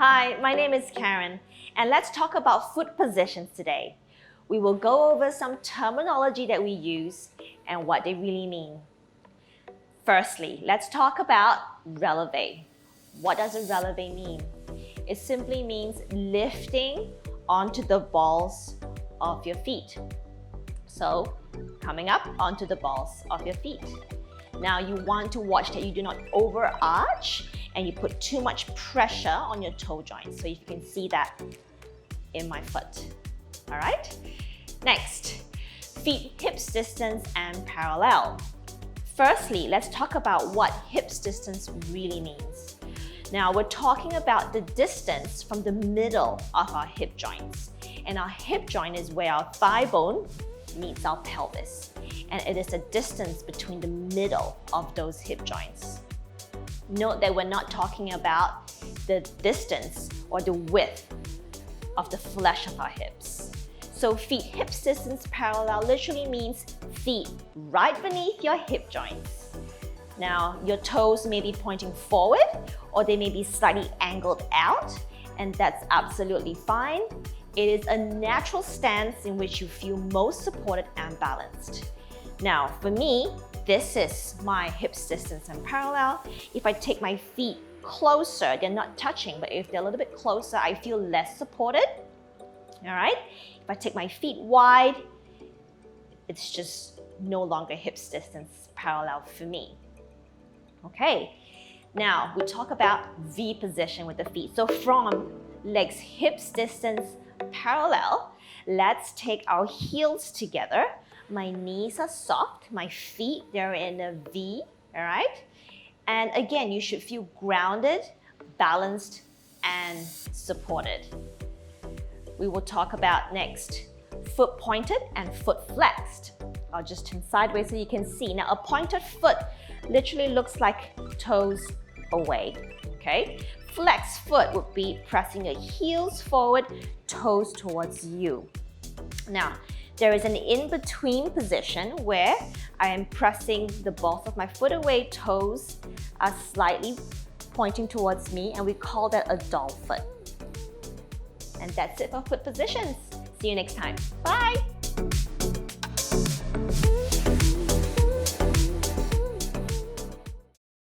Hi, my name is Karen, and let's talk about foot positions today. We will go over some terminology that we use and what they really mean. Firstly, let's talk about releve. What does a releve mean? It simply means lifting onto the balls of your feet. So, coming up onto the balls of your feet. Now you want to watch that you do not overarch and you put too much pressure on your toe joints. So you can see that in my foot. All right? Next, feet hips distance and parallel. Firstly, let's talk about what hips distance really means. Now we're talking about the distance from the middle of our hip joints. And our hip joint is where our thigh bone meets our pelvis. And it is the distance between the middle of those hip joints. Note that we're not talking about the distance or the width of the flesh of our hips. So feet hips distance parallel literally means feet right beneath your hip joints. Now your toes may be pointing forward or they may be slightly angled out, and that's absolutely fine. It is a natural stance in which you feel most supported and balanced. Now, for me, this is my hips distance and parallel. If I take my feet closer, they're not touching, but if they're a little bit closer, I feel less supported. All right? If I take my feet wide, it's just no longer hips distance parallel for me. Okay, now we talk about V position with the feet. So from legs hips distance parallel, let's take our heels together. My knees are soft, my feet, they're in a V, all right? And again, you should feel grounded, balanced, and supported. We will talk about next, foot pointed and foot flexed. I'll just turn sideways so you can see. Now, a pointed foot literally looks like toes away, okay? Flexed foot would be pressing your heels forward, toes towards you. Now, there is an in-between position where I am pressing the balls of my foot away, toes are slightly pointing towards me, and we call that a doll foot. And that's it for foot positions. See you next time. Bye!